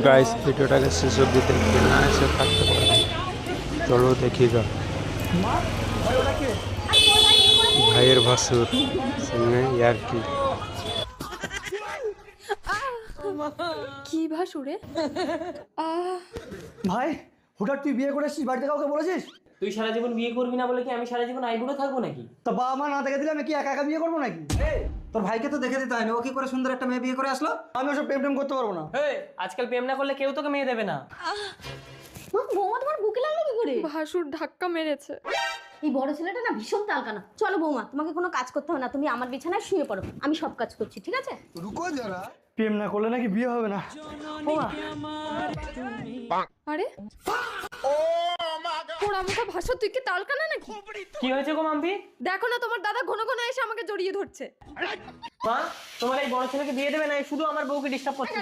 Guys ভিডিওটাকে শেষ অবধি দেখবে, না এসে থাকতে পারে। চলো দেখি গা। ভাইয়ের ভাসুর সঙ্গে ইয়ার কি কি ভাসুরে? ভাই হুঠাৎ তুই বিয়ে করে এসেছিস, বাড়িতে কাউকে বলেছিস? তুই সারা জীবন বিয়ে করবি না বলে কি আমি সারা জীবন আইবুড়ো থাকবো নাকি? তা বাবা মা না দেখে দিলে আমি কি একা একা বিয়ে করবো নাকি? তোর ভাইকে তো দেখে দিতে হয়নি, ও কি করে সুন্দর একটা মেয়ে বিয়ে করে আসলো? আমি ওসব প্রেম টেম করতে পারবো না। আজকাল প্রেম না করলে কেউ তোকে মেয়ে দেবে না। বৌমা তোমার বুকে লাগলো কি করে? ভাসুর ধাক্কা মেরেছে। এই বড় ছেলেটা না ভীষণ তালকানা। চলো বৌমা, তোমাকে কোনো কাজ করতে হবে না, তুমি আমার বিছানায় শুয়ে পড়ো, আমি সব কাজ করছি, ঠিক আছে? প্রেম না করলে নাকি বিয়ে হবে না? আরে পোড়া মুখা ভাসুর, তুই কি তালকানা নাকি? কি হয়েছে গো মাম্পি? দেখো না তোমার দাদা ঘন ঘন এসে আমাকে জড়িয়ে ধরছে। মা, তোমার এই বড় ছেলেকে বিয়ে দেবে না, শুধু আমার বউকে ডিস্টার্ব করছে।